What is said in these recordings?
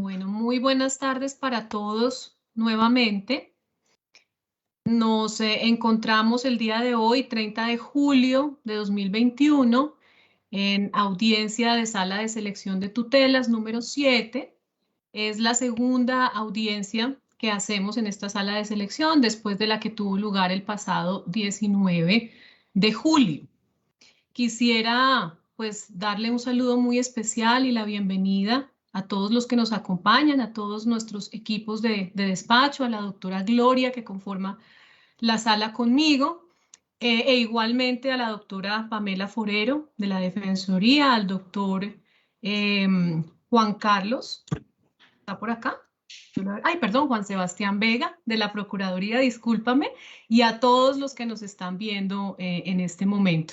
Bueno, muy buenas tardes para todos nuevamente. Nos encontramos el día de hoy, 30 de julio de 2021, en audiencia de sala de selección de tutelas número 7. Es la segunda audiencia que hacemos en esta sala de selección después de la que tuvo lugar el pasado 19 de julio. Quisiera pues darle un saludo muy especial y la bienvenida a todos los que nos acompañan, a todos nuestros equipos de despacho, a la doctora Gloria que conforma la sala conmigo, e igualmente a la doctora Pamela Forero de la Defensoría, al doctor Juan Carlos, ¿está por acá? Ay, perdón, Juan Sebastián Vega de la Procuraduría, discúlpame, y a todos los que nos están viendo en este momento.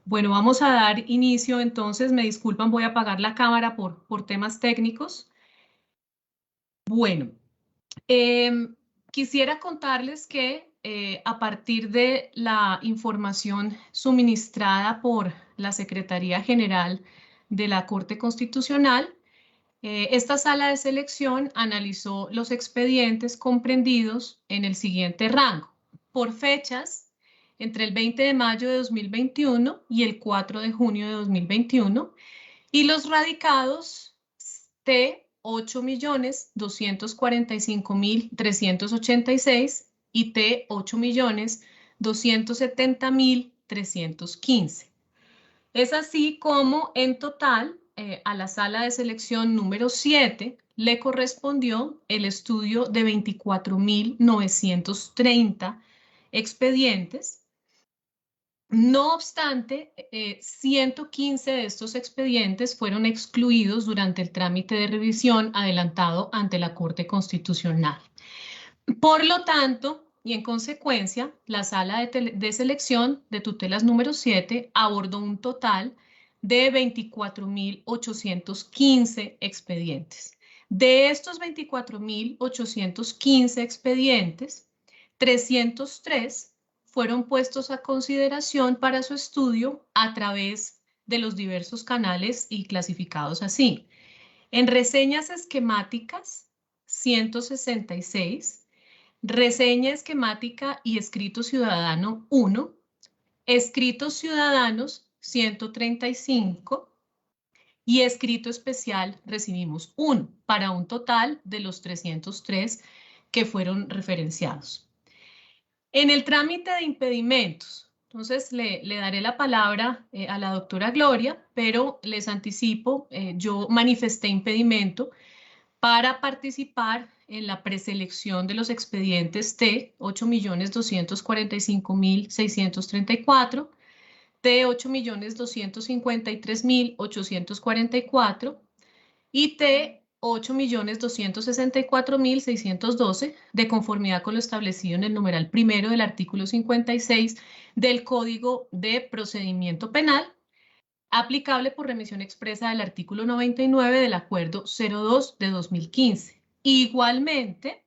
Bueno, vamos a dar inicio entonces, me disculpan, voy a apagar la cámara por temas técnicos. Bueno, quisiera contarles que a partir de la información suministrada por la Secretaría General de la Corte Constitucional, esta sala de selección analizó los expedientes comprendidos en el siguiente rango, por fechas entre el 20 de mayo de 2021 y el 4 de junio de 2021, y los radicados T 8.245.386 y T 8.270.315. Es así como en total a la sala de selección número 7 le correspondió el estudio de 24.930 expedientes. No obstante, 115 de estos expedientes fueron excluidos durante el trámite de revisión adelantado ante la Corte Constitucional. Por lo tanto, y en consecuencia, la sala de selección de tutelas número 7 abordó un total de 24.815 expedientes. De estos 24.815 expedientes, 303 fueron puestos a consideración para su estudio a través de los diversos canales y clasificados así. En reseñas esquemáticas, 166, reseña esquemática y escrito ciudadano 1, escritos ciudadanos 135 y escrito especial recibimos 1 para un total de los 303 que fueron referenciados. En el trámite de impedimentos, entonces le daré la palabra a la doctora Gloria, pero les anticipo, yo manifesté impedimento para participar en la preselección de los expedientes T 8.245.634, T 8.253.844 y T 8.264.612 de conformidad con lo establecido en el numeral primero del artículo 56 del Código de Procedimiento Penal, aplicable por remisión expresa del artículo 99 del Acuerdo 02 de 2015. Igualmente,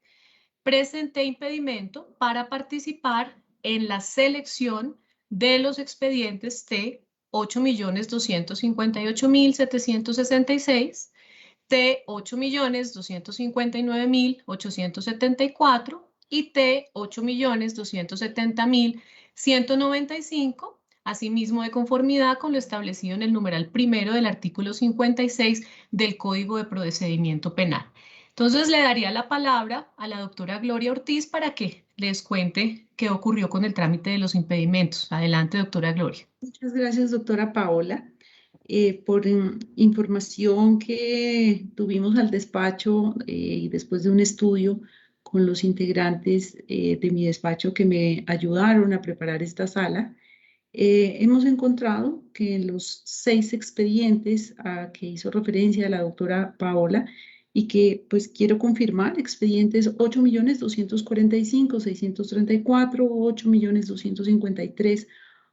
presenté impedimento para participar en la selección de los expedientes T 8.258.766, T 8.259.874 y T 8.270.195, asimismo de conformidad con lo establecido en el numeral primero del artículo 56 del Código de Procedimiento Penal. Entonces le daría la palabra a la doctora Gloria Ortiz para que les cuente qué ocurrió con el trámite de los impedimentos. Adelante, doctora Gloria. Muchas gracias, doctora Paola, por información que tuvimos al despacho y después de un estudio con los integrantes de mi despacho que me ayudaron a preparar esta sala. Hemos encontrado que en los 6 expedientes a que hizo referencia la doctora Paola y que pues quiero confirmar, expedientes 8.245.634, 8.253.844,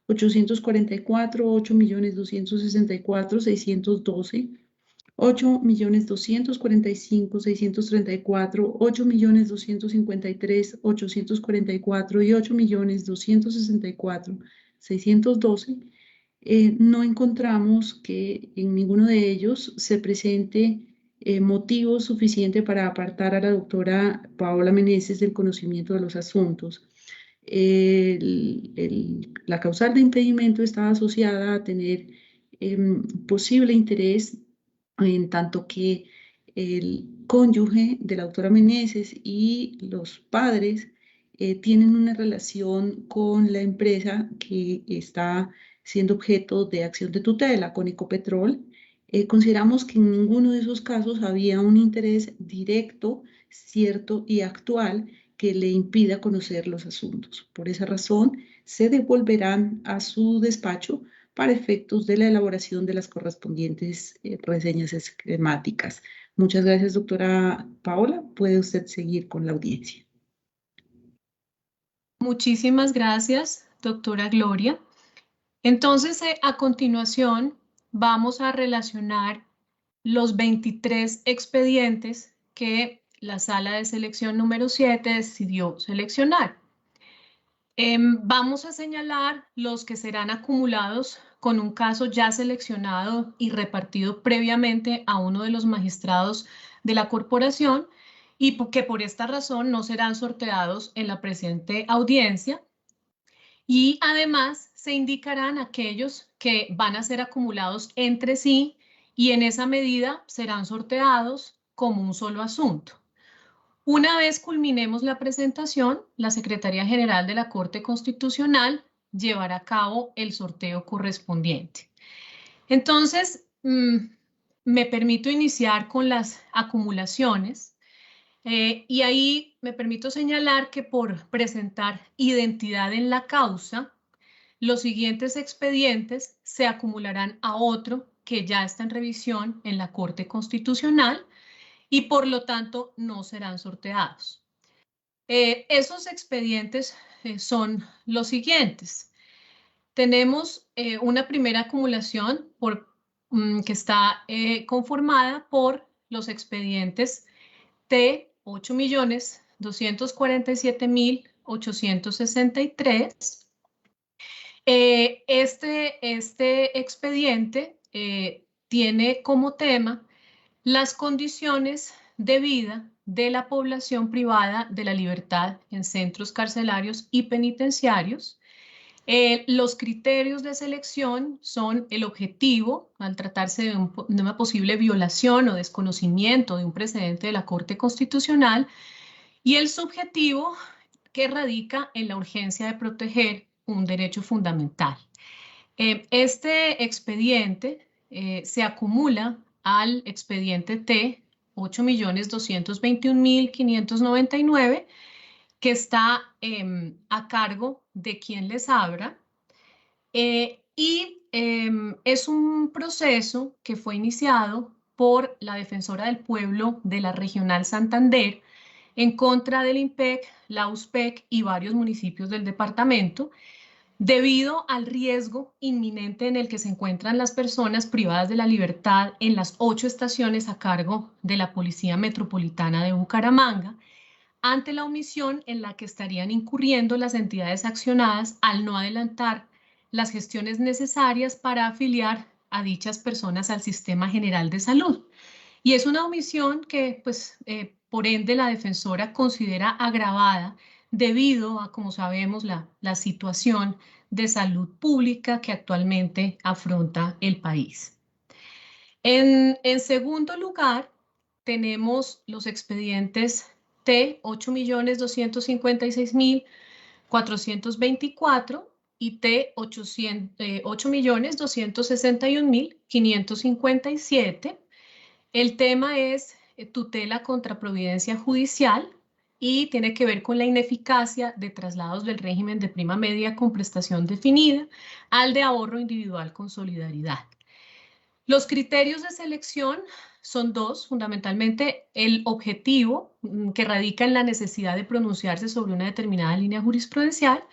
8.264.612, 8.245.634, 8.253.844 y 8.264.612, no encontramos que en ninguno de ellos se presente motivo suficiente para apartar a la doctora Paola Meneses del conocimiento de los asuntos. La causal de impedimento estaba asociada a tener posible interés en tanto que el cónyuge de la doctora Meneses y los padres tienen una relación con la empresa que está siendo objeto de acción de tutela con Ecopetrol. Consideramos que en ninguno de esos casos había un interés directo, cierto y actual que le impida conocer los asuntos. Por esa razón, se devolverán a su despacho para efectos de la elaboración de las correspondientes reseñas esquemáticas. Muchas gracias, doctora Paola. Puede usted seguir con la audiencia. Muchísimas gracias, doctora Gloria. Entonces, a continuación, vamos a relacionar los 23 expedientes que la sala de selección número 7 decidió seleccionar. Vamos a señalar los que serán acumulados con un caso ya seleccionado y repartido previamente a uno de los magistrados de la corporación y que por esta razón no serán sorteados en la presente audiencia. Y además se indicarán aquellos que van a ser acumulados entre sí y en esa medida serán sorteados como un solo asunto. Una vez culminemos la presentación, la Secretaría General de la Corte Constitucional llevará a cabo el sorteo correspondiente. Entonces, me permito iniciar con las acumulaciones y ahí me permito señalar que por presentar identidad en la causa, los siguientes expedientes se acumularán a otro que ya está en revisión en la Corte Constitucional y por lo tanto no serán sorteados. Esos expedientes son los siguientes. Tenemos una primera acumulación que está conformada por los expedientes T 8.247.863. Este expediente tiene como tema las condiciones de vida de la población privada de la libertad en centros carcelarios y penitenciarios. Los criterios de selección son el objetivo, al tratarse de una posible violación o desconocimiento de un precedente de la Corte Constitucional, y el subjetivo, que radica en la urgencia de proteger un derecho fundamental. Este expediente se acumula al expediente T 8.221.599, que está a cargo de quien les habla, es un proceso que fue iniciado por la Defensora del Pueblo de la Regional Santander en contra del IMPEC, la USPEC y varios municipios del departamento, debido al riesgo inminente en el que se encuentran las personas privadas de la libertad en las 8 estaciones a cargo de la Policía Metropolitana de Bucaramanga, ante la omisión en la que estarían incurriendo las entidades accionadas al no adelantar las gestiones necesarias para afiliar a dichas personas al Sistema General de Salud. Y es una omisión que, por ende, la defensora considera agravada debido a, como sabemos, la situación de salud pública que actualmente afronta el país. En segundo lugar, tenemos los expedientes T 8.256.424 y T 8.261.557. El tema es tutela contra providencia judicial y tiene que ver con la ineficacia de traslados del régimen de prima media con prestación definida al de ahorro individual con solidaridad. Los criterios de selección son dos, fundamentalmente el objetivo, que radica en la necesidad de pronunciarse sobre una determinada línea jurisprudencial,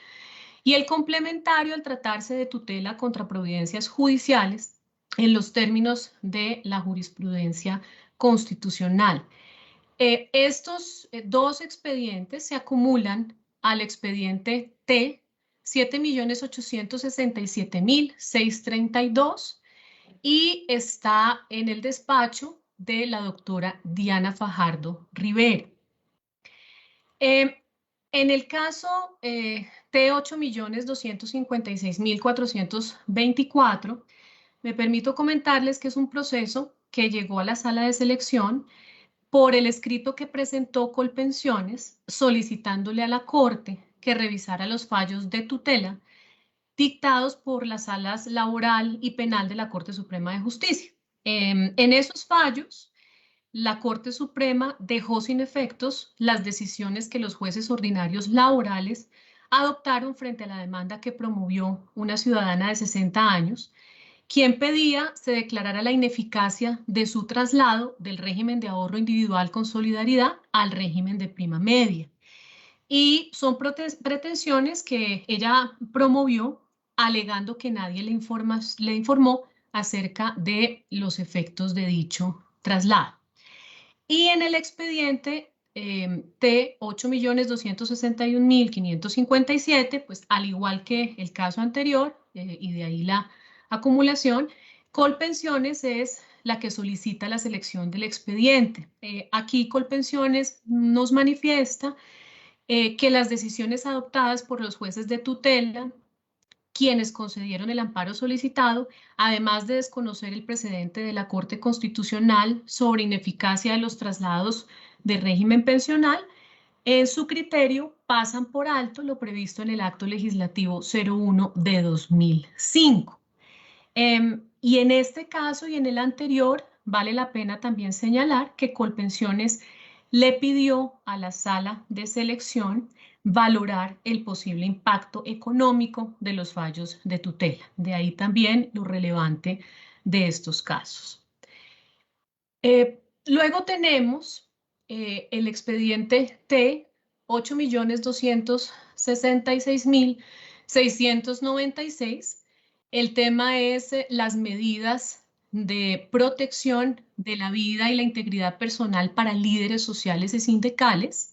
y el complementario al tratarse de tutela contra providencias judiciales en los términos de la jurisprudencia constitucional. Estos dos expedientes se acumulan al expediente T 7.867.632 y está en el despacho de la doctora Diana Fajardo Rivera. En el caso T8.256.424, me permito comentarles que es un proceso que llegó a la sala de selección por el escrito que presentó Colpensiones solicitándole a la Corte que revisara los fallos de tutela dictados por las salas laboral y penal de la Corte Suprema de Justicia. En esos fallos, la Corte Suprema dejó sin efectos las decisiones que los jueces ordinarios laborales adoptaron frente a la demanda que promovió una ciudadana de 60 años, quien pedía se declarara la ineficacia de su traslado del régimen de ahorro individual con solidaridad al régimen de prima media. Y son pretensiones que ella promovió alegando que nadie le informó acerca de los efectos de dicho traslado. Y en el expediente T8.261.557, pues al igual que el caso anterior, y de ahí la acumulación, Colpensiones es la que solicita la selección del expediente. Aquí Colpensiones nos manifiesta que las decisiones adoptadas por los jueces de tutela, quienes concedieron el amparo solicitado, además de desconocer el precedente de la Corte Constitucional sobre ineficacia de los traslados de régimen pensional, en su criterio pasan por alto lo previsto en el Acto Legislativo 01 de 2005. Y en este caso y en el anterior, vale la pena también señalar que Colpensiones le pidió a la sala de selección valorar el posible impacto económico de los fallos de tutela. De ahí también lo relevante de estos casos. Luego tenemos el expediente T 8.266.696. El tema es las medidas de protección de la vida y la integridad personal para líderes sociales y sindicales.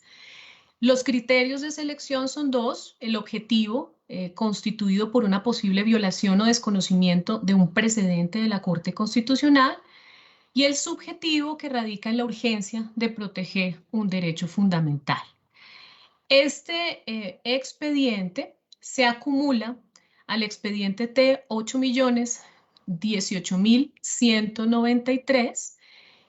Los criterios de selección son dos: el objetivo, constituido por una posible violación o desconocimiento de un precedente de la Corte Constitucional, y el subjetivo, que radica en la urgencia de proteger un derecho fundamental. Este expediente se acumula al expediente T 8.018.193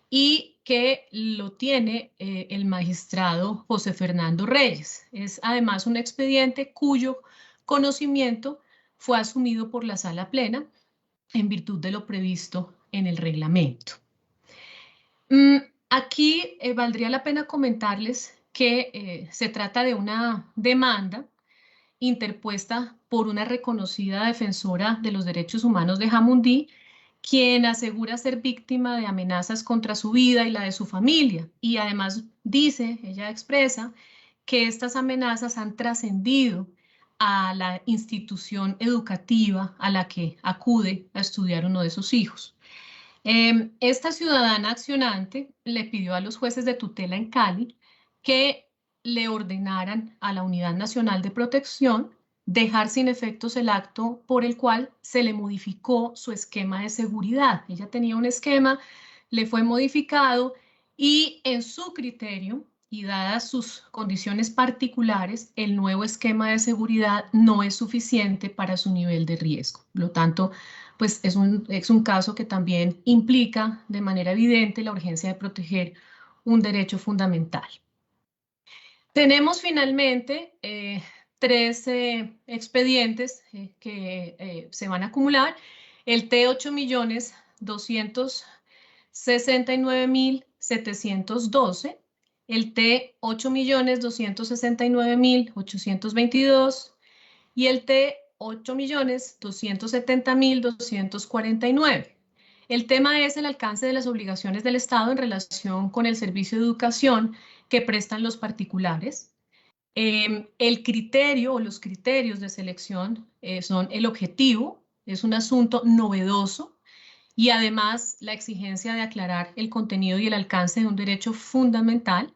y que lo tiene el magistrado José Fernando Reyes. Es además un expediente cuyo conocimiento fue asumido por la Sala Plena en virtud de lo previsto en el reglamento. Aquí valdría la pena comentarles que se trata de una demanda interpuesta por una reconocida defensora de los derechos humanos de Jamundí, quien asegura ser víctima de amenazas contra su vida y la de su familia. Y además dice, ella expresa, que estas amenazas han trascendido a la institución educativa a la que acude a estudiar uno de sus hijos. Esta ciudadana accionante le pidió a los jueces de tutela en Cali que le ordenaran a la Unidad Nacional de Protección dejar sin efectos el acto por el cual se le modificó su esquema de seguridad. Ella tenía un esquema, le fue modificado y en su criterio y dadas sus condiciones particulares, el nuevo esquema de seguridad no es suficiente para su nivel de riesgo. Por lo tanto, pues es un caso que también implica de manera evidente la urgencia de proteger un derecho fundamental. Tenemos finalmente tres expedientes que se van a acumular. El T 8.269.712, el T 8.269.822 y el T 8.270.249. El tema es el alcance de las obligaciones del Estado en relación con el servicio de educación que prestan los particulares. El criterio o los criterios de selección son el objetivo, es un asunto novedoso, y además la exigencia de aclarar el contenido y el alcance de un derecho fundamental,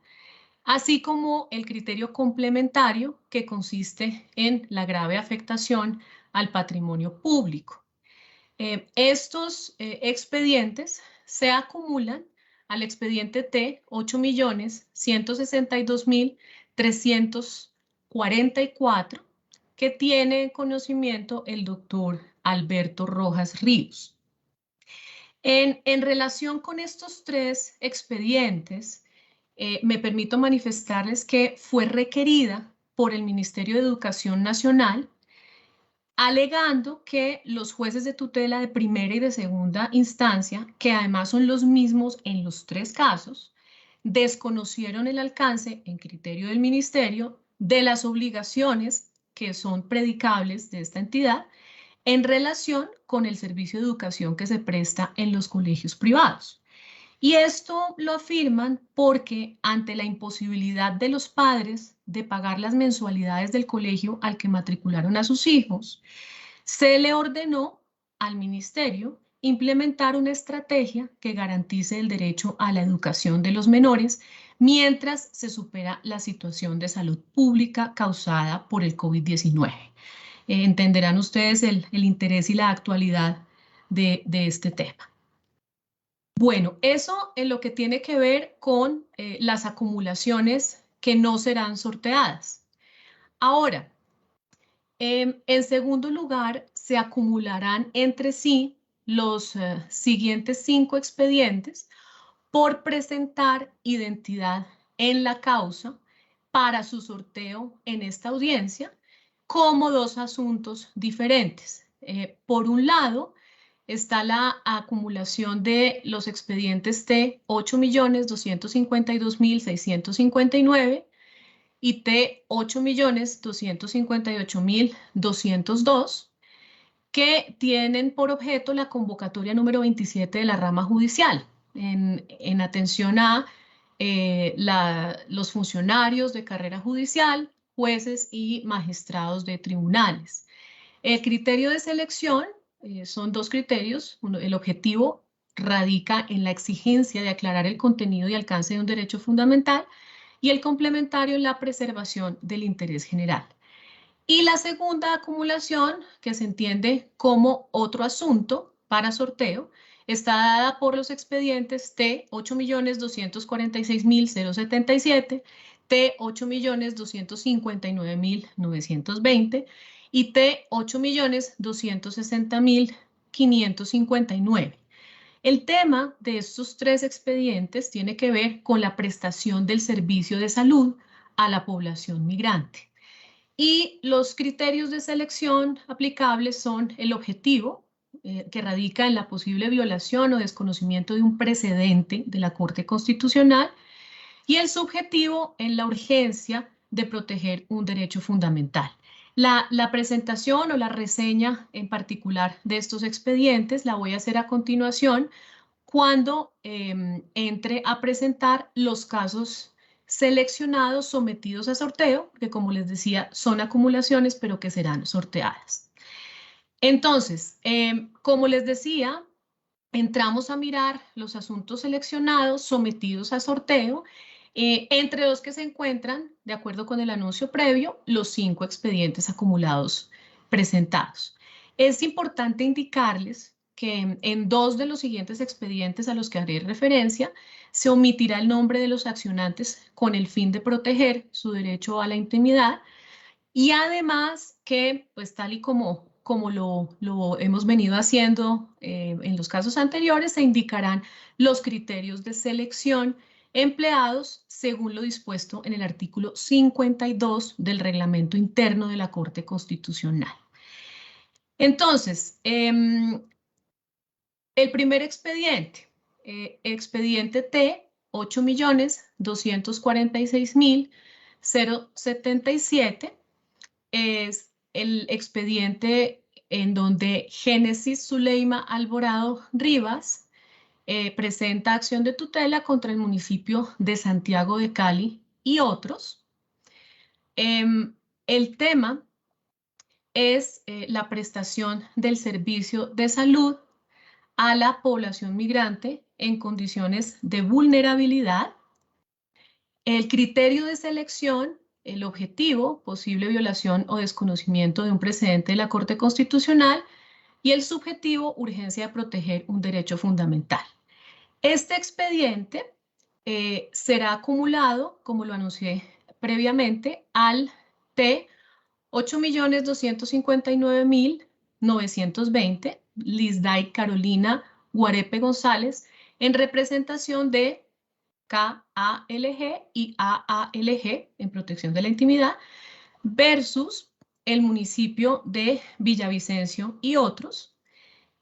así como el criterio complementario, que consiste en la grave afectación al patrimonio público. Estos expedientes se acumulan al expediente T 8.162.344 que tiene conocimiento el doctor Alberto Rojas Ríos. En relación con estos tres expedientes, me permito manifestarles que fue requerida por el Ministerio de Educación Nacional, alegando que los jueces de tutela de primera y de segunda instancia, que además son los mismos en los tres casos, desconocieron el alcance, en criterio del Ministerio, de las obligaciones que son predicables de esta entidad en relación con el servicio de educación que se presta en los colegios privados. Y esto lo afirman porque ante la imposibilidad de los padres de pagar las mensualidades del colegio al que matricularon a sus hijos, se le ordenó al ministerio implementar una estrategia que garantice el derecho a la educación de los menores mientras se supera la situación de salud pública causada por el COVID-19. Entenderán ustedes el interés y la actualidad de este tema. Bueno, eso en lo que tiene que ver con las acumulaciones que no serán sorteadas. Ahora, en segundo lugar, se acumularán entre sí los siguientes 5 expedientes por presentar identidad en la causa para su sorteo en esta audiencia como 2 asuntos diferentes. Por un lado, está la acumulación de los expedientes T 8.252.659 y T 8.258.202, que tienen por objeto la convocatoria número 27 de la rama judicial, en atención a los funcionarios de carrera judicial, jueces y magistrados de tribunales. El criterio de selección son 2 criterios. Uno, el objetivo radica en la exigencia de aclarar el contenido y alcance de un derecho fundamental, y el complementario en la preservación del interés general. Y la segunda acumulación, que se entiende como otro asunto para sorteo, está dada por los expedientes T 8.246.077, T 8.259.920 y T 8.260.559. El tema de estos 3 expedientes tiene que ver con la prestación del servicio de salud a la población migrante. Y los criterios de selección aplicables son el objetivo, que radica en la posible violación o desconocimiento de un precedente de la Corte Constitucional, y el subjetivo en la urgencia de proteger un derecho fundamental. La presentación o la reseña en particular de estos expedientes la voy a hacer a continuación cuando entre a presentar los casos seleccionados sometidos a sorteo, que como les decía son acumulaciones pero que serán sorteadas. Entonces, como les decía, entramos a mirar los asuntos seleccionados sometidos a sorteo, entre los que se encuentran, de acuerdo con el anuncio previo, los 5 expedientes acumulados presentados. Es importante indicarles que en 2 de los siguientes expedientes a los que haré referencia, se omitirá el nombre de los accionantes con el fin de proteger su derecho a la intimidad, y además que, pues tal y como lo hemos venido haciendo en los casos anteriores, se indicarán los criterios de selección empleados según lo dispuesto en el artículo 52 del reglamento interno de la Corte Constitucional. Entonces, el primer expediente, expediente T 8.246.077, es el expediente en donde Génesis Zuleima Alvarado Rivas presenta acción de tutela contra el municipio de Santiago de Cali y otros. El tema es la prestación del servicio de salud a la población migrante en condiciones de vulnerabilidad. El criterio de selección, el objetivo, posible violación o desconocimiento de un precedente de la Corte Constitucional, y el subjetivo, urgencia de proteger un derecho fundamental. Este expediente será acumulado, como lo anuncié previamente, al T 8.259.920, Lisday Carolina Guarepe González, en representación de KALG y AALG en protección de la intimidad, versus el municipio de Villavicencio y otros.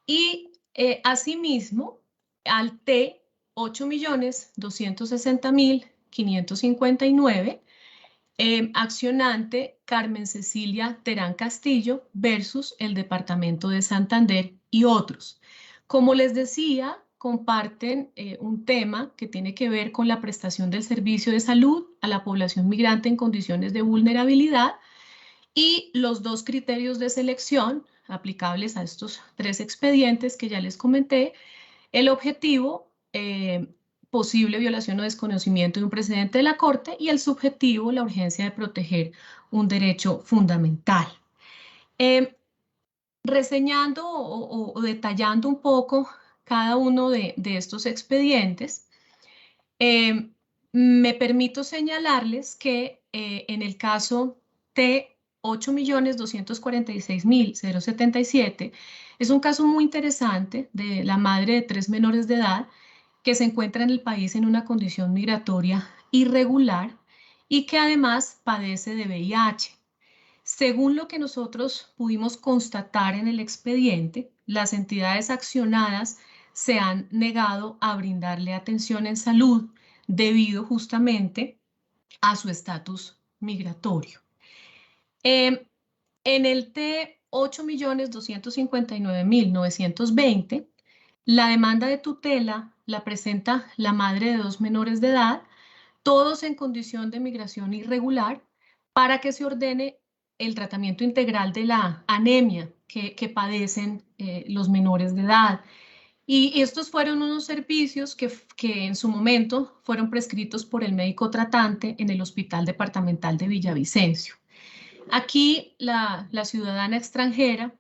Y asimismo, al T 8.260.559, accionante Carmen Cecilia Terán Castillo versus el Departamento de Santander y otros. Como les decía, comparten un tema que tiene que ver con la prestación del servicio de salud a la población migrante en condiciones de vulnerabilidad y los dos criterios de selección aplicables a estos tres expedientes que ya les comenté. El objetivo, posible violación o desconocimiento de un precedente de la Corte, y el subjetivo, la urgencia de proteger un derecho fundamental. Reseñando o detallando un poco cada uno de estos expedientes, me permito señalarles que en el caso T 8.246.077 es un caso muy interesante de la madre de 3 menores de edad que se encuentra en el país en una condición migratoria irregular y que además padece de VIH. Según lo que nosotros pudimos constatar en el expediente, las entidades accionadas se han negado a brindarle atención en salud debido justamente a su estatus migratorio. En el T 8.259.920, la demanda de tutela la presenta la madre de 2 menores de edad, todos en condición de migración irregular, para que se ordene el tratamiento integral de la anemia que padecen los menores de edad. Y estos fueron unos servicios que en su momento fueron prescritos por el médico tratante en el Hospital Departamental de Villavicencio. Aquí la ciudadana extranjera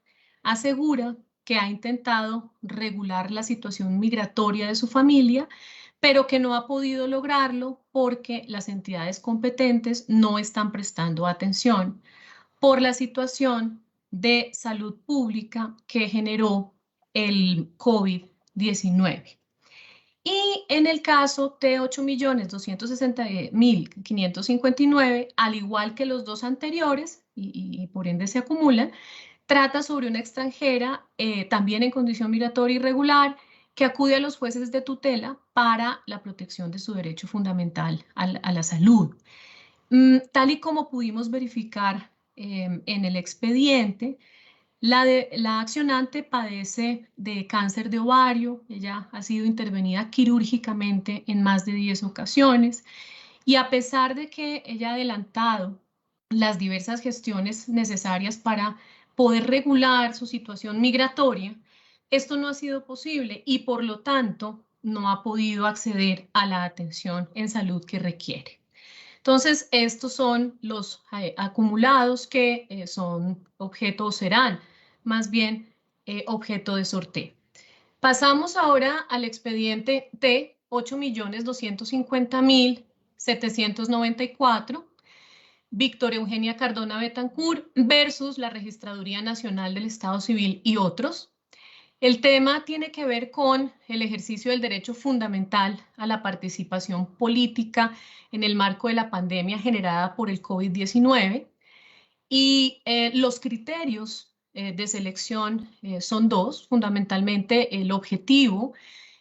asegura que ha intentado regular la situación migratoria de su familia, pero que no ha podido lograrlo porque las entidades competentes no están prestando atención por la situación de salud pública que generó el COVID-19. Y en el caso T 8.260.559, al igual que los dos anteriores, y por ende se acumulan, trata sobre una extranjera también en condición migratoria irregular que acude a los jueces de tutela para la protección de su derecho fundamental a la salud. Tal y como pudimos verificar en el expediente, la accionante padece de cáncer de ovario, ella ha sido intervenida quirúrgicamente en más de 10 ocasiones y a pesar de que ella ha adelantado las diversas gestiones necesarias para poder regular su situación migratoria, esto no ha sido posible y por lo tanto no ha podido acceder a la atención en salud que requiere. Entonces, estos son los acumulados que son objeto o serán más bien objeto de sorteo. Pasamos ahora al expediente T 8.250.794, Víctor Eugenia Cardona Betancourt versus la Registraduría Nacional del Estado Civil y otros. El tema tiene que ver con el ejercicio del derecho fundamental a la participación política en el marco de la pandemia generada por el COVID-19 y los criterios de selección son dos. Fundamentalmente, el objetivo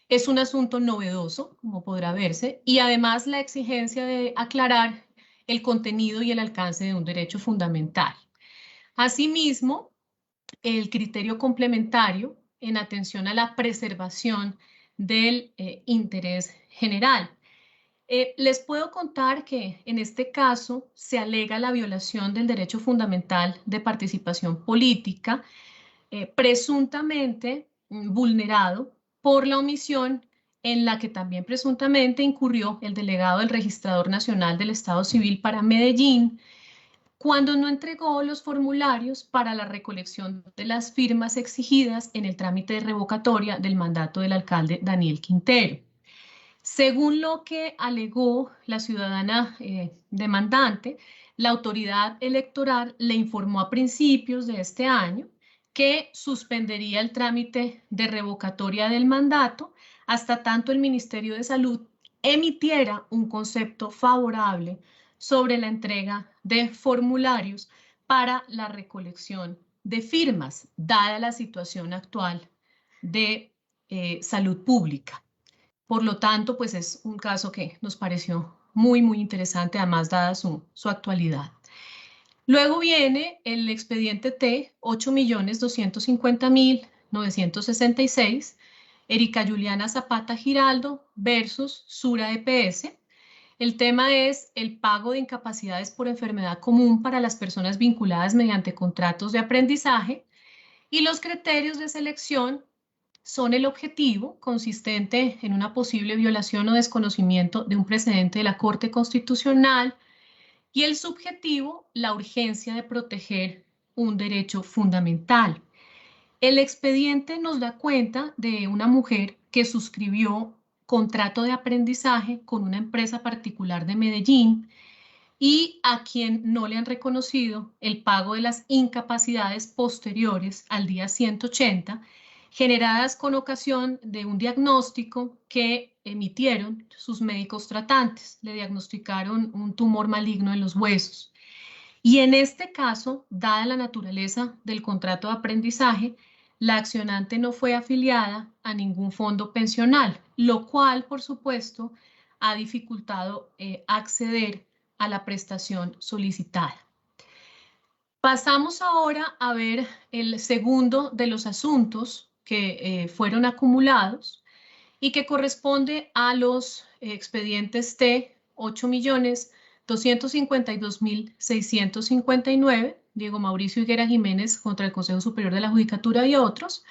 es un asunto novedoso, como podrá verse, y además la exigencia de aclarar el contenido y el alcance de un derecho fundamental. Asimismo, el criterio complementario en atención a la preservación del interés general. Les puedo contar que en este caso se alega la violación del derecho fundamental de participación política, presuntamente vulnerado por la omisión en la que también presuntamente incurrió el delegado del Registrador Nacional del Estado Civil para Medellín, cuando no entregó los formularios para la recolección de las firmas exigidas en el trámite de revocatoria del mandato del alcalde Daniel Quintero. Según lo que alegó la ciudadana demandante, la autoridad electoral le informó a principios de este año que suspendería el trámite de revocatoria del mandato hasta tanto el Ministerio de Salud emitiera un concepto favorable sobre la entrega de formularios para la recolección de firmas, dada la situación actual de salud pública. Por lo tanto, pues es un caso que nos pareció muy, muy interesante, además dada su actualidad. Luego viene el expediente T 8.250.966, Erika Juliana Zapata Giraldo versus Sura EPS. El tema es el pago de incapacidades por enfermedad común para las personas vinculadas mediante contratos de aprendizaje y los criterios de selección son el objetivo, consistente en una posible violación o desconocimiento de un precedente de la Corte Constitucional, y el subjetivo, la urgencia de proteger un derecho fundamental. El expediente nos da cuenta de una mujer que suscribió contrato de aprendizaje con una empresa particular de Medellín y a quien no le han reconocido el pago de las incapacidades posteriores al día 180, generadas con ocasión de un diagnóstico que emitieron sus médicos tratantes. Le diagnosticaron un tumor maligno en los huesos. Y en este caso, dada la naturaleza del contrato de aprendizaje, la accionante no fue afiliada a ningún fondo pensional, lo cual, por supuesto, ha dificultado acceder a la prestación solicitada. Pasamos ahora a ver el segundo de los asuntos que fueron acumulados y que corresponde a los expedientes T 8.252.659, Diego Mauricio Higuera Jiménez contra el Consejo Superior de la Judicatura y otros,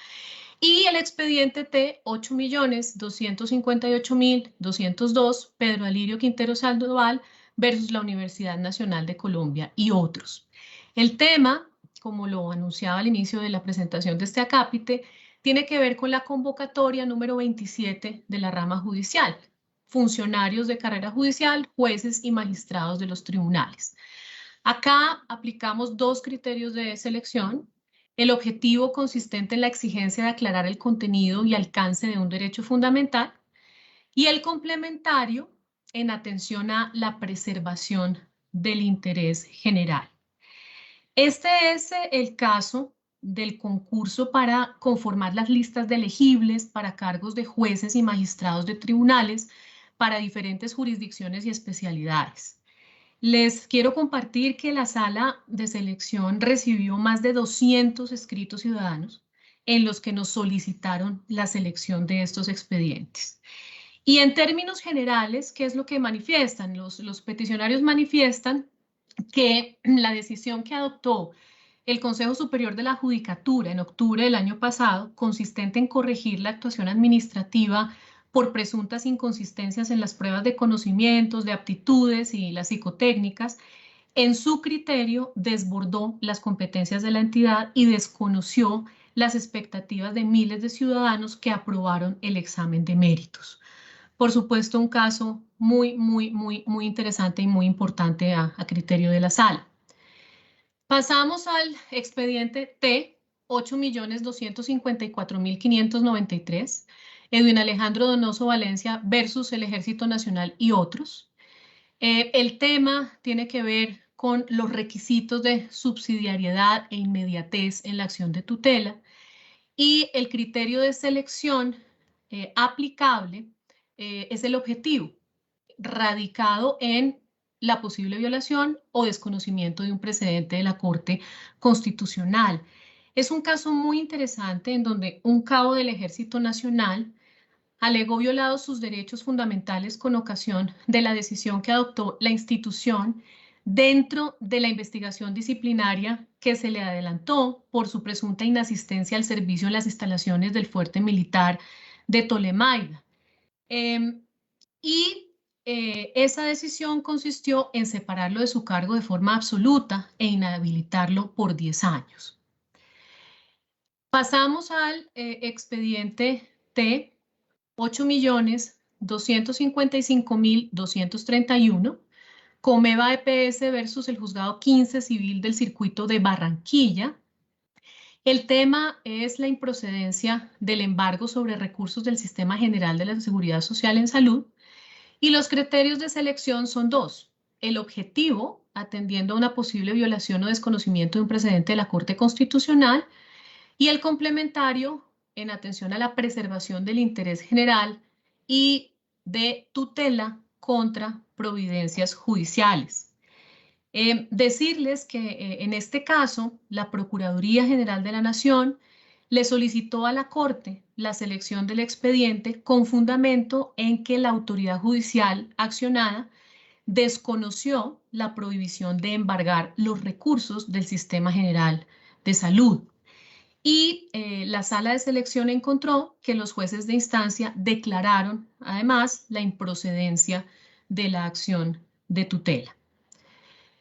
y el expediente T 8.258.202, Pedro Alirio Quintero Sandoval versus la Universidad Nacional de Colombia y otros. El tema, como lo anunciaba al inicio de la presentación de este acápite, tiene que ver con la convocatoria número 27 de la rama judicial, funcionarios de carrera judicial, jueces y magistrados de los tribunales. Acá aplicamos dos criterios de selección: el objetivo consistente en la exigencia de aclarar el contenido y alcance de un derecho fundamental, y el complementario en atención a la preservación del interés general. Este es el caso del concurso para conformar las listas de elegibles para cargos de jueces y magistrados de tribunales para diferentes jurisdicciones y especialidades. Les quiero compartir que la sala de selección recibió más de 200 escritos ciudadanos en los que nos solicitaron la selección de estos expedientes. Y en términos generales, ¿qué es lo que manifiestan? Los peticionarios manifiestan que la decisión que adoptó el Consejo Superior de la Judicatura en octubre del año pasado, consistente en corregir la actuación administrativa por presuntas inconsistencias en las pruebas de conocimientos, de aptitudes y las psicotécnicas, en su criterio desbordó las competencias de la entidad y desconoció las expectativas de miles de ciudadanos que aprobaron el examen de méritos. Por supuesto, un caso muy interesante y muy importante a criterio de la sala. Pasamos al expediente T 8.254.593, Edwin Alejandro Donoso Valencia versus el Ejército Nacional y otros. El tema tiene que ver con los requisitos de subsidiariedad e inmediatez en la acción de tutela y el criterio de selección aplicable es el objetivo, radicado en la posible violación o desconocimiento de un precedente de la Corte Constitucional. Es un caso muy interesante en donde un cabo del Ejército Nacional alegó violados sus derechos fundamentales con ocasión de la decisión que adoptó la institución dentro de la investigación disciplinaria que se le adelantó por su presunta inasistencia al servicio en las instalaciones del fuerte militar de Tolemaida. Esa decisión consistió en separarlo de su cargo de forma absoluta e inhabilitarlo por 10 años. Pasamos al expediente T 8.200.000 255.231, Comeva EPS versus el Juzgado 15 Civil del Circuito de Barranquilla. El tema es la improcedencia del embargo sobre recursos del Sistema General de la Seguridad Social en Salud, y los criterios de selección son dos: el objetivo, atendiendo a una posible violación o desconocimiento de un precedente de la Corte Constitucional, y el complementario, en atención a la preservación del interés general y de tutela contra providencias judiciales. Decirles que en este caso, la Procuraduría General de la Nación le solicitó a la Corte la selección del expediente con fundamento en que la autoridad judicial accionada desconoció la prohibición de embargar los recursos del Sistema General de Salud. Y la sala de selección encontró que los jueces de instancia declararon además la improcedencia de la acción de tutela.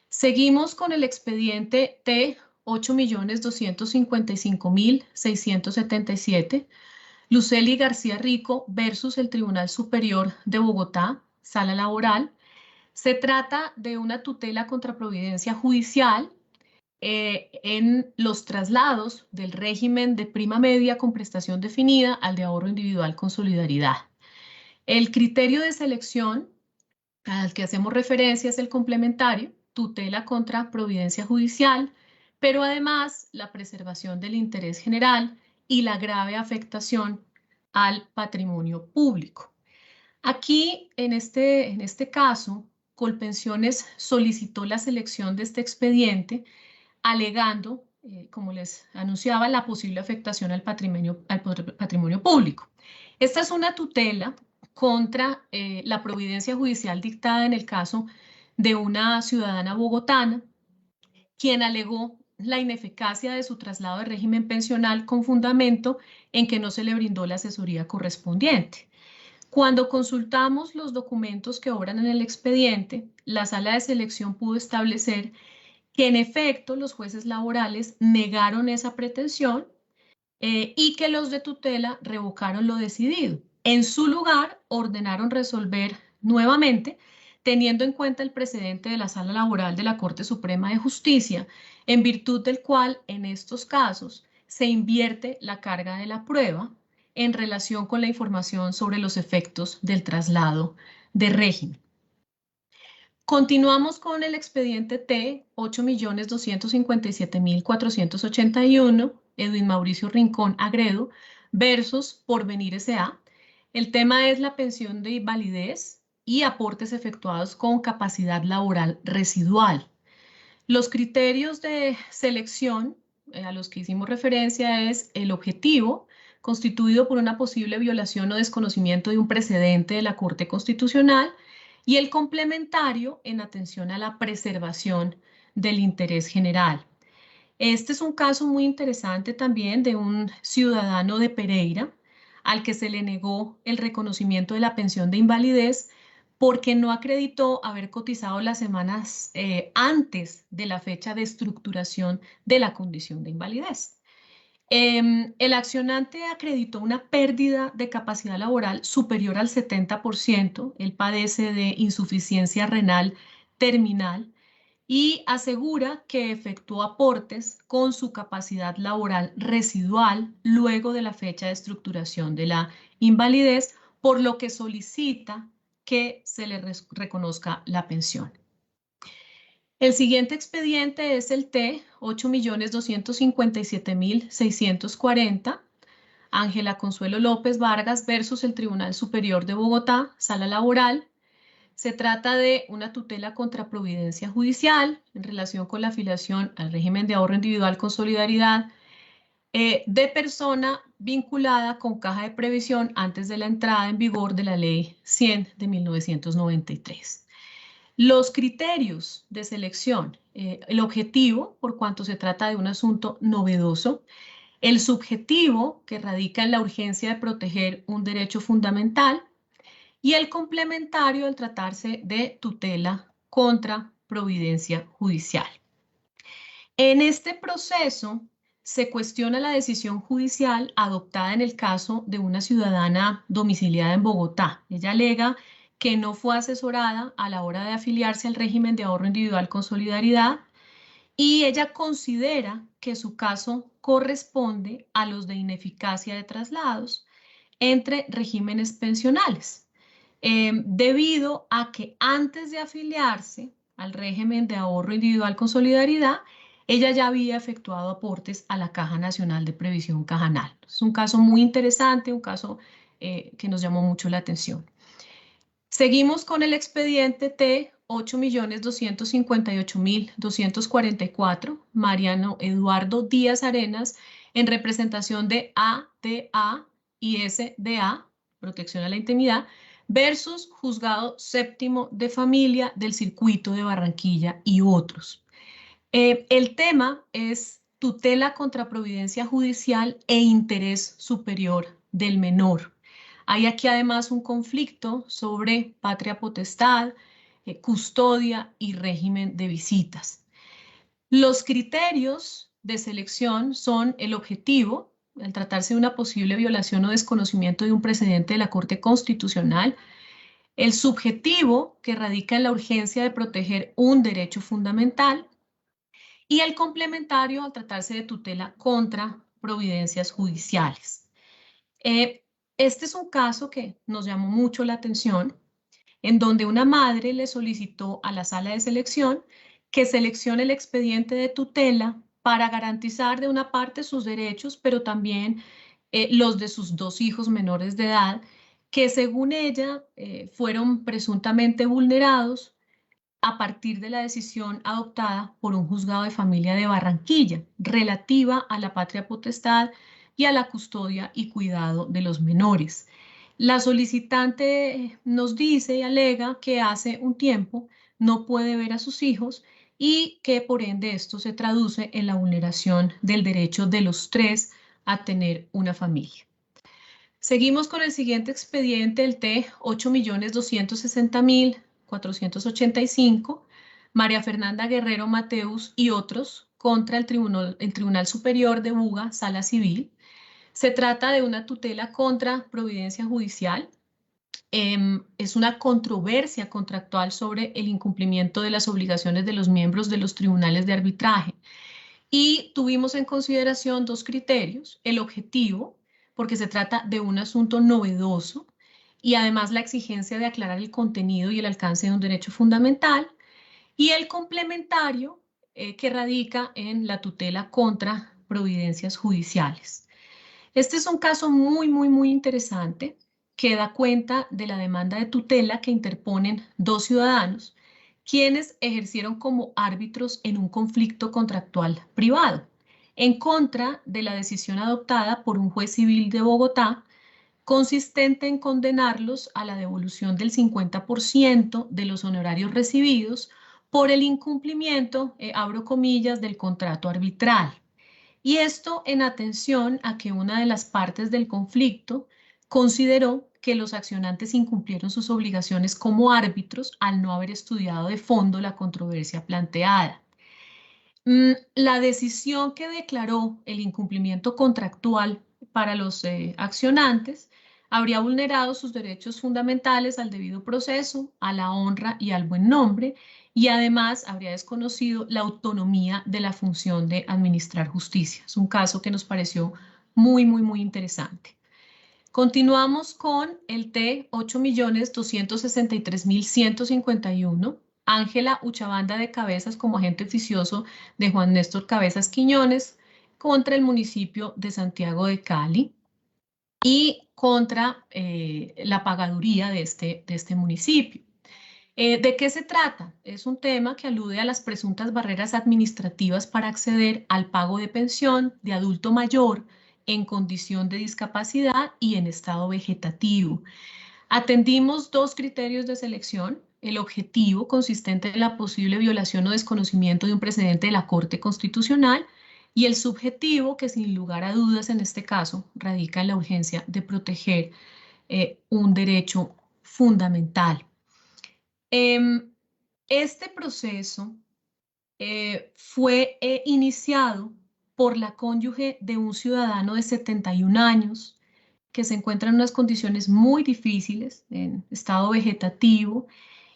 Seguimos con el expediente T 8.255.677, Lucely García Rico versus el Tribunal Superior de Bogotá, sala laboral. Se trata de una tutela contra providencia judicial en los traslados del régimen de prima media con prestación definida al de ahorro individual con solidaridad. El criterio de selección al que hacemos referencia es el complementario, tutela contra providencia judicial, pero además la preservación del interés general y la grave afectación al patrimonio público. Aquí, en este caso, Colpensiones solicitó la selección de este expediente alegando, como les anunciaba, la posible afectación al patrimonio público. Esta es una tutela contra la providencia judicial dictada en el caso de una ciudadana bogotana, quien alegó la ineficacia de su traslado de régimen pensional con fundamento en que no se le brindó la asesoría correspondiente. Cuando consultamos los documentos que obran en el expediente, la sala de selección pudo establecer que en efecto los jueces laborales negaron esa pretensión y que los de tutela revocaron lo decidido. En su lugar, ordenaron resolver nuevamente, teniendo en cuenta el precedente de la Sala Laboral de la Corte Suprema de Justicia, en virtud del cual en estos casos se invierte la carga de la prueba en relación con la información sobre los efectos del traslado de régimen. Continuamos con el expediente T 8.257.481, Edwin Mauricio Rincón Agredo versus Porvenir S.A. El tema es la pensión de invalidez y aportes efectuados con capacidad laboral residual. Los criterios de selección a los que hicimos referencia es el objetivo, constituido por una posible violación o desconocimiento de un precedente de la Corte Constitucional, y el complementario en atención a la preservación del interés general. Este es un caso muy interesante también de un ciudadano de Pereira al que se le negó el reconocimiento de la pensión de invalidez porque no acreditó haber cotizado las semanas antes de la fecha de estructuración de la condición de invalidez. El accionante acreditó una pérdida de capacidad laboral superior al 70%, él padece de insuficiencia renal terminal y asegura que efectuó aportes con su capacidad laboral residual luego de la fecha de estructuración de la invalidez, por lo que solicita que se le reconozca la pensión. El siguiente expediente es el T 8.257.640, Ángela Consuelo López Vargas versus el Tribunal Superior de Bogotá, sala laboral. Se trata de una tutela contra providencia judicial en relación con la afiliación al régimen de ahorro individual con solidaridad de persona vinculada con caja de previsión antes de la entrada en vigor de la Ley 100 de 1993. Los criterios de selección, el objetivo, por cuanto se trata de un asunto novedoso, el subjetivo, que radica en la urgencia de proteger un derecho fundamental, y el complementario al tratarse de tutela contra providencia judicial. En este proceso se cuestiona la decisión judicial adoptada en el caso de una ciudadana domiciliada en Bogotá. Ella alega que no fue asesorada a la hora de afiliarse al régimen de ahorro individual con solidaridad y ella considera que su caso corresponde a los de ineficacia de traslados entre regímenes pensionales, debido a que antes de afiliarse al régimen de ahorro individual con solidaridad, ella ya había efectuado aportes a la Caja Nacional de Previsión Cajanal. Es un caso muy interesante, un caso que nos llamó mucho la atención. Seguimos con el expediente T 8.258.244, Mariano Eduardo Díaz Arenas, en representación de ADA y SDA, Protección a la Intimidad, versus Juzgado Séptimo de Familia del Circuito de Barranquilla y otros. El tema es tutela contra providencia judicial e interés superior del menor. Hay aquí además un conflicto sobre patria potestad, custodia y régimen de visitas. Los criterios de selección son el objetivo, al tratarse de una posible violación o desconocimiento de un precedente de la Corte Constitucional, el subjetivo, que radica en la urgencia de proteger un derecho fundamental, y el complementario al tratarse de tutela contra providencias judiciales. Este es un caso que nos llamó mucho la atención, en donde una madre le solicitó a la sala de selección que seleccione el expediente de tutela para garantizar de una parte sus derechos, pero también los de sus dos hijos menores de edad, que según ella fueron presuntamente vulnerados a partir de la decisión adoptada por un juzgado de familia de Barranquilla relativa a la patria potestad y a la custodia y cuidado de los menores. La solicitante nos dice y alega que hace un tiempo no puede ver a sus hijos y que por ende esto se traduce en la vulneración del derecho de los tres a tener una familia. Seguimos con el siguiente expediente, el T 8.260.485, María Fernanda Guerrero Mateus y otros contra el Tribunal Superior de Buga, Sala Civil. Se trata de una tutela contra providencia judicial. Es una controversia contractual sobre el incumplimiento de las obligaciones de los miembros de los tribunales de arbitraje. Y tuvimos en consideración dos criterios: el objetivo, porque se trata de un asunto novedoso, y además la exigencia de aclarar el contenido y el alcance de un derecho fundamental, y el complementario, que radica en la tutela contra providencias judiciales. Este es un caso muy interesante que da cuenta de la demanda de tutela que interponen dos ciudadanos, quienes ejercieron como árbitros en un conflicto contractual privado, en contra de la decisión adoptada por un juez civil de Bogotá, consistente en condenarlos a la devolución del 50% de los honorarios recibidos por el incumplimiento, abro comillas, del contrato arbitral. Y esto en atención a que una de las partes del conflicto consideró que los accionantes incumplieron sus obligaciones como árbitros al no haber estudiado de fondo la controversia planteada. La decisión que declaró el incumplimiento contractual para los accionantes habría vulnerado sus derechos fundamentales al debido proceso, a la honra y al buen nombre, y además habría desconocido la autonomía de la función de administrar justicia. Es un caso que nos pareció muy interesante. Continuamos con el T 8.263.151, Ángela Uchabanda de Cabezas como agente oficioso de Juan Néstor Cabezas Quiñones contra el municipio de Santiago de Cali y contra la pagaduría de este municipio. ¿De qué se trata? Es un tema que alude a las presuntas barreras administrativas para acceder al pago de pensión de adulto mayor en condición de discapacidad y en estado vegetativo. Atendimos dos criterios de selección: el objetivo, consistente en la posible violación o desconocimiento de un precedente de la Corte Constitucional, y el subjetivo, que sin lugar a dudas en este caso radica en la urgencia de proteger un derecho fundamental. Este proceso fue iniciado por la cónyuge de un ciudadano de 71 años que se encuentra en unas condiciones muy difíciles, en estado vegetativo,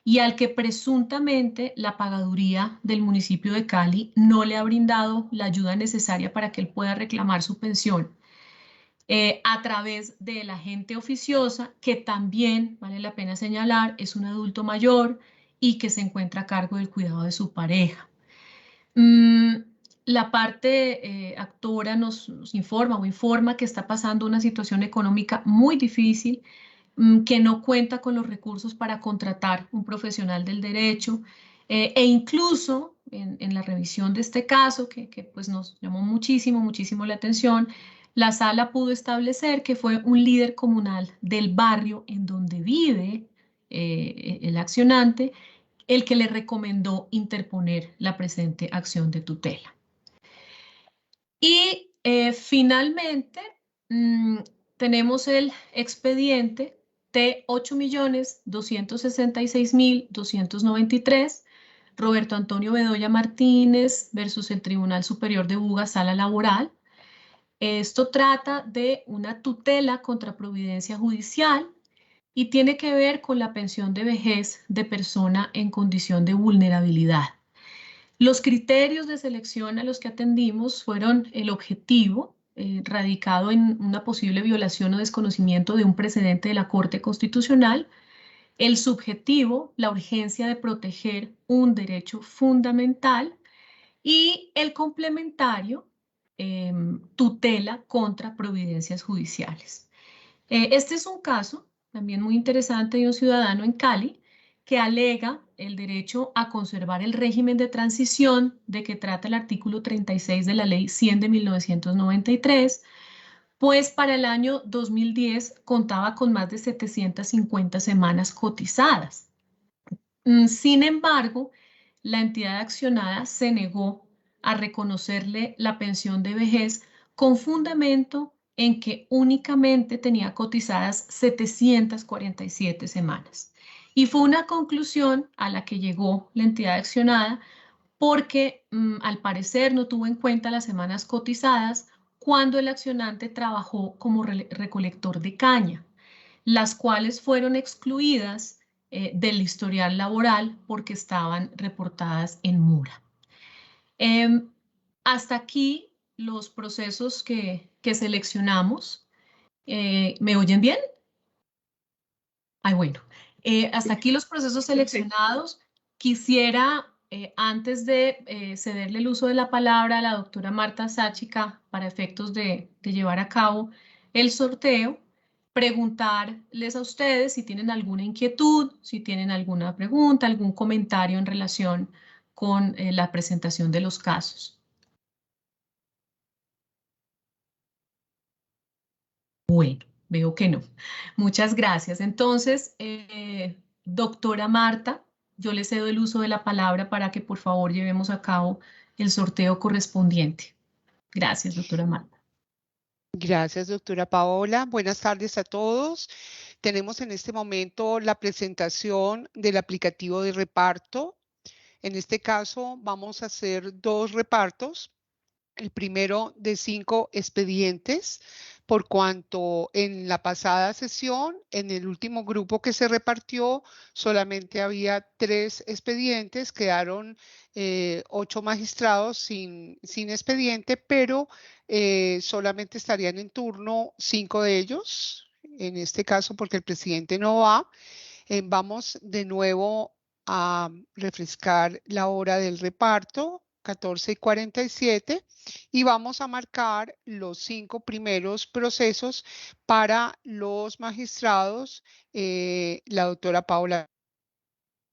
y al que presuntamente la pagaduría del municipio de Cali no le ha brindado la ayuda necesaria para que él pueda reclamar su pensión a través de la agente oficiosa, que también, vale la pena señalar, es un adulto mayor y que se encuentra a cargo del cuidado de su pareja. La parte actora nos informa o informa que está pasando una situación económica muy difícil, que no cuenta con los recursos para contratar un profesional del derecho, e incluso en la revisión de este caso, que pues nos llamó muchísimo la atención, la sala pudo establecer que fue un líder comunal del barrio en donde vive el accionante el que le recomendó interponer la presente acción de tutela. Y finalmente tenemos el expediente T8.266.293, Roberto Antonio Bedoya Martínez versus el Tribunal Superior de Buga, Sala Laboral. Esto trata de una tutela contra providencia judicial y tiene que ver con la pensión de vejez de persona en condición de vulnerabilidad. Los criterios de selección a los que atendimos fueron el objetivo, radicado en una posible violación o desconocimiento de un precedente de la Corte Constitucional, el subjetivo, la urgencia de proteger un derecho fundamental, y el complementario, tutela contra providencias judiciales. Este es un caso también muy interesante de un ciudadano en Cali que alega el derecho a conservar el régimen de transición de que trata el artículo 36 de la Ley 100 de 1993, pues para el año 2010 contaba con más de 750 semanas cotizadas. Sin embargo, la entidad accionada se negó a reconocerle la pensión de vejez con fundamento en que únicamente tenía cotizadas 747 semanas. Y fue una conclusión a la que llegó la entidad accionada porque al parecer no tuvo en cuenta las semanas cotizadas cuando el accionante trabajó como recolector de caña, las cuales fueron excluidas del historial laboral porque estaban reportadas en Mura. Hasta aquí los procesos que seleccionamos. ¿Me oyen bien? Ay, bueno. Hasta aquí los procesos seleccionados. Quisiera, antes de cederle el uso de la palabra a la doctora Marta Sáchica para efectos de llevar a cabo el sorteo, preguntarles a ustedes si tienen alguna inquietud, si tienen alguna pregunta, algún comentario en relación con la presentación de los casos. Bueno, veo que no. Muchas gracias. Entonces, doctora Marta, yo le cedo el uso de la palabra para que por favor llevemos a cabo el sorteo correspondiente. Gracias, doctora Marta. Gracias, doctora Paola. Buenas tardes a todos. Tenemos en este momento la presentación del aplicativo de reparto. En este caso vamos a hacer 2 repartos. El primero de 5 expedientes, por cuanto en la pasada sesión, en el último grupo que se repartió, solamente había 3 expedientes, quedaron 8 magistrados sin expediente, pero solamente estarían en turno 5 de ellos, en este caso porque el presidente no va. Vamos de nuevo a refrescar la hora del reparto, 14:47, y vamos a marcar los 5 primeros procesos para los magistrados, la doctora Paola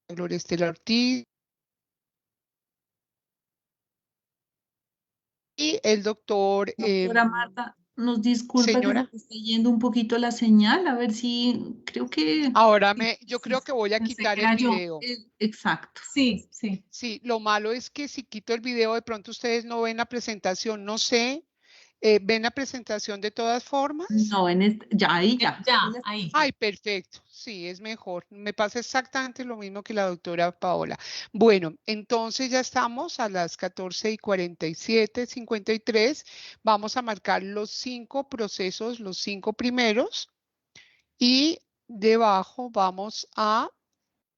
Gloria Estela Ortiz y el doctor... Doctora Marta, nos disculpa que se señora. te esté yendo un poquito la señal, a ver si creo que... Ahora yo Sí, creo que voy a Pensé que quitar el era yo. video. Exacto. Sí, sí. Sí, lo malo es que si quito el video, de pronto ustedes no ven la presentación, no sé. ¿Ven la presentación de todas formas? No, ya, ahí ya. Ya, ahí. Ay, perfecto. Sí, es mejor. Me pasa exactamente lo mismo que la doctora Paola. Bueno, entonces ya estamos a las 14:47, 53. Vamos a marcar los 5 procesos, los 5 primeros. Y debajo vamos a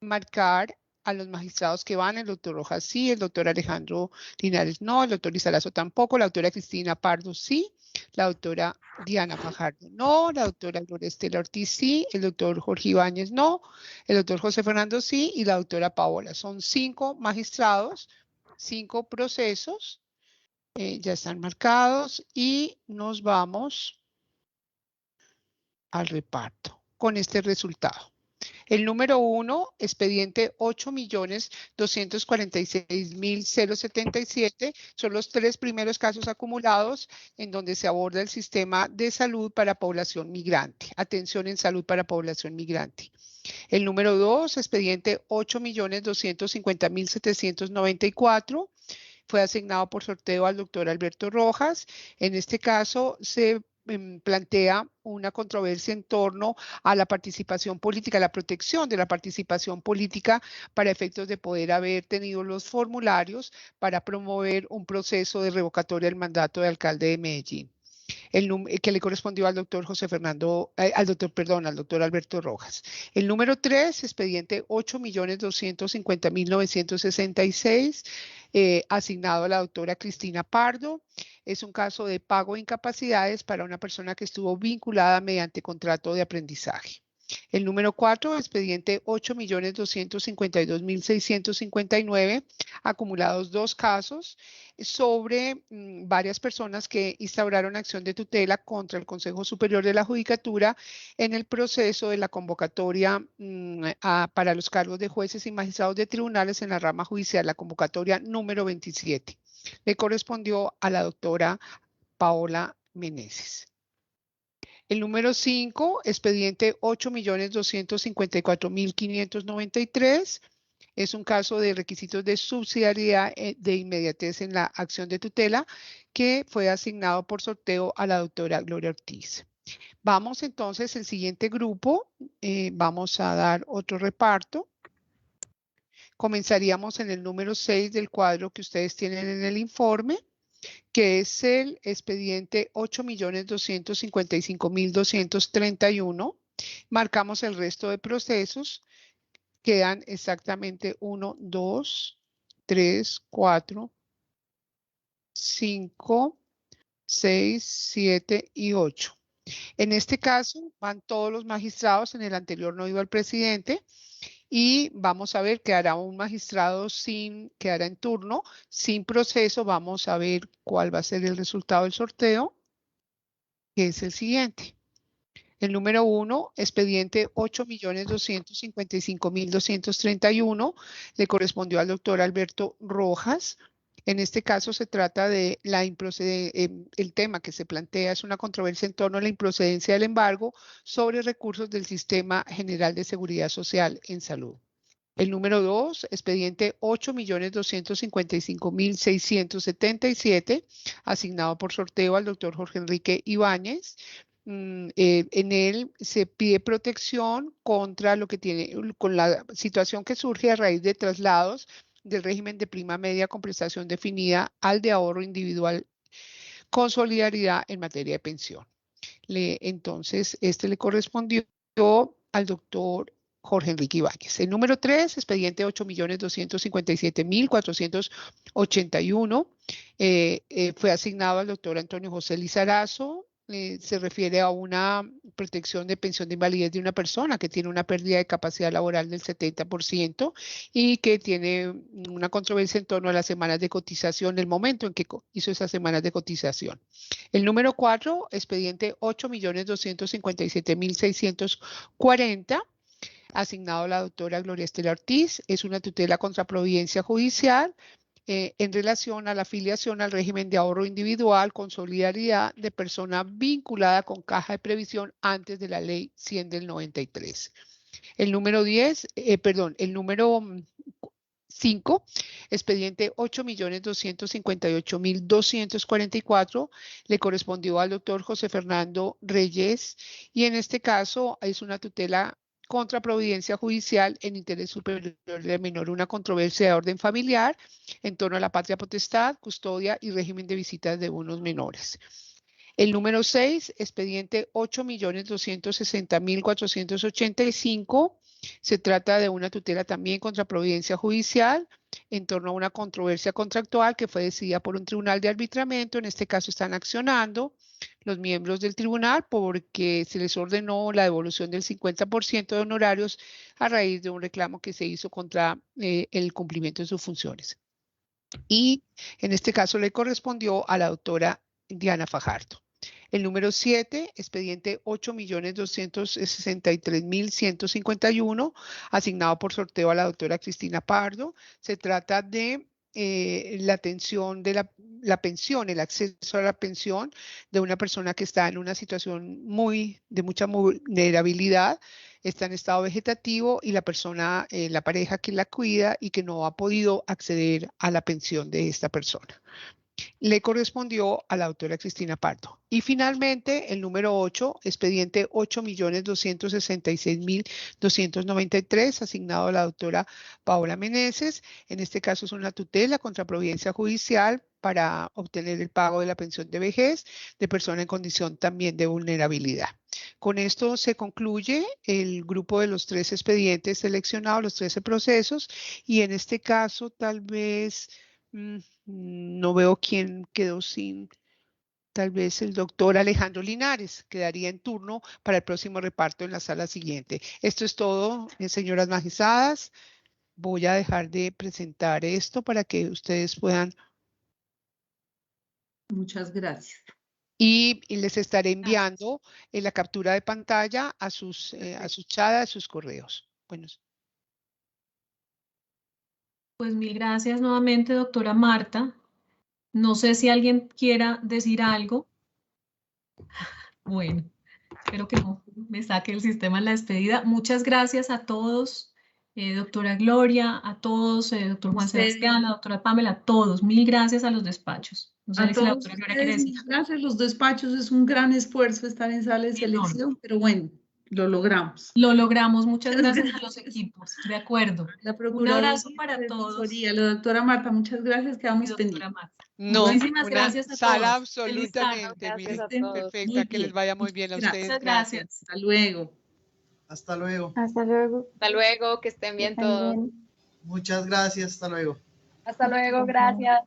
marcar a los magistrados que van, el doctor Rojas sí, el doctor Alejandro Linares no, el doctor Lizarazo tampoco, la doctora Cristina Pardo sí, la doctora Diana Fajardo no, la doctora Gloria Estela Ortiz sí, el doctor Jorge Ibáñez no, el doctor José Fernando sí y la doctora Paola. Son 5 magistrados, 5 procesos, ya están marcados y nos vamos al reparto con este resultado. El número 1, expediente 8.246.077, son los 3 primeros casos acumulados en donde se aborda el sistema de salud para población migrante, atención en salud para población migrante. El número 2, expediente 8.250.794, fue asignado por sorteo al doctor Alberto Rojas. En este caso se plantea una controversia en torno a la participación política, la protección de la participación política para efectos de poder haber tenido los formularios para promover un proceso de revocatoria del mandato de alcalde de Medellín. Que le correspondió al doctor al doctor Alberto Rojas. El número 3, expediente 8.250.966, asignado a la doctora Cristina Pardo. Es un caso de pago de incapacidades para una persona que estuvo vinculada mediante contrato de aprendizaje. El número 4, expediente 8.252.659, acumulados 2 casos sobre varias personas que instauraron acción de tutela contra el Consejo Superior de la Judicatura en el proceso de la convocatoria para los cargos de jueces y magistrados de tribunales en la rama judicial, la convocatoria número 27. Le correspondió a la doctora Paola Meneses. El número 5, expediente 8.254.593, es un caso de requisitos de subsidiariedad de inmediatez en la acción de tutela que fue asignado por sorteo a la doctora Gloria Ortiz. Vamos entonces, el siguiente grupo, vamos a dar otro reparto. Comenzaríamos en el número 6 del cuadro que ustedes tienen en el informe, que es el expediente 8.255.231. Marcamos el resto de procesos. Quedan exactamente 1, 2, 3, 4, 5, 6, 7 y 8. En este caso van todos los magistrados, en el anterior no iba el presidente, y vamos a ver, quedará un magistrado quedará en turno, sin proceso. Vamos a ver cuál va a ser el resultado del sorteo, que es el siguiente. El número 1, expediente 8.255.231, le correspondió al doctor Alberto Rojas. En este caso se trata de el tema que se plantea es una controversia en torno a la improcedencia del embargo sobre recursos del Sistema General de Seguridad Social en Salud. El número 2, expediente 8.255.677, asignado por sorteo al doctor Jorge Enrique Ibáñez. En él se pide protección contra con la situación que surge a raíz de traslados del régimen de prima media con prestación definida al de ahorro individual con solidaridad en materia de pensión. Entonces, le correspondió al doctor Jorge Enrique Ibáñez. El número 3, expediente 8.257.481, fue asignado al doctor Antonio José Lizarazo. Se refiere a una protección de pensión de invalidez de una persona que tiene una pérdida de capacidad laboral del 70% y que tiene una controversia en torno a las semanas de cotización, el momento en que hizo esas semanas de cotización. El número 4, expediente 8.257.640, asignado a la doctora Gloria Estela Ortiz, es una tutela contra providencia judicial en relación a la afiliación al régimen de ahorro individual con solidaridad de persona vinculada con caja de previsión antes de la ley 100 del 93. El número 10, el número 5, expediente 8.258.244, le correspondió al doctor José Fernando Reyes, y en este caso es una tutela contra providencia judicial en interés superior del menor, una controversia de orden familiar en torno a la patria potestad, custodia y régimen de visitas de unos menores. El número 6, expediente 8.260.485, se trata de una tutela también contra providencia judicial en torno a una controversia contractual que fue decidida por un tribunal de arbitramiento. En este caso están accionando los miembros del tribunal porque se les ordenó la devolución del 50% de honorarios a raíz de un reclamo que se hizo contra el cumplimiento de sus funciones. Y en este caso le correspondió a la doctora Diana Fajardo. El número 7, expediente 8.263.151, asignado por sorteo a la doctora Cristina Pardo. Se trata de la atención de la pensión, el acceso a la pensión de una persona que está en una situación de mucha vulnerabilidad, está en estado vegetativo y la persona, la pareja que la cuida y que no ha podido acceder a la pensión de esta persona. Le correspondió a la doctora Cristina Pardo. Y finalmente, el número 8, expediente 8.266.293, asignado a la doctora Paola Meneses. En este caso es una tutela contra providencia judicial para obtener el pago de la pensión de vejez de persona en condición también de vulnerabilidad. Con esto se concluye el grupo de los 13 expedientes seleccionados, los 13 procesos, y en este caso tal vez... no veo quién quedó sin, tal vez el doctor Alejandro Linares quedaría en turno para el próximo reparto en la sala siguiente. Esto es todo, señoras magistradas. Voy a dejar de presentar esto para que ustedes puedan. Muchas gracias. Y les estaré enviando la captura de pantalla a sus chats, a sus correos. Bueno. Pues mil gracias nuevamente, doctora Marta. No sé si alguien quiera decir algo. Bueno, espero que no me saque el sistema en la despedida. Muchas gracias a todos, doctora Gloria, a todos, doctor Juan Sebastián, la doctora Pamela, a todos. Mil gracias a los despachos. No sé si la doctora Gloria quiere decir. Gracias, los despachos, es un gran esfuerzo estar en sala de selección, pero bueno, lo logramos. Lo logramos, muchas gracias a los equipos, de acuerdo. Un abrazo para todos. La doctora Marta, muchas gracias, quedamos pendientes. No, muchísimas gracias a sala todos. absolutamente perfecta, que les vaya muy bien a ustedes. Muchas gracias. Hasta luego. Hasta luego. Hasta luego. Hasta luego, que estén bien todos. Muchas gracias, hasta luego. Hasta luego, gracias.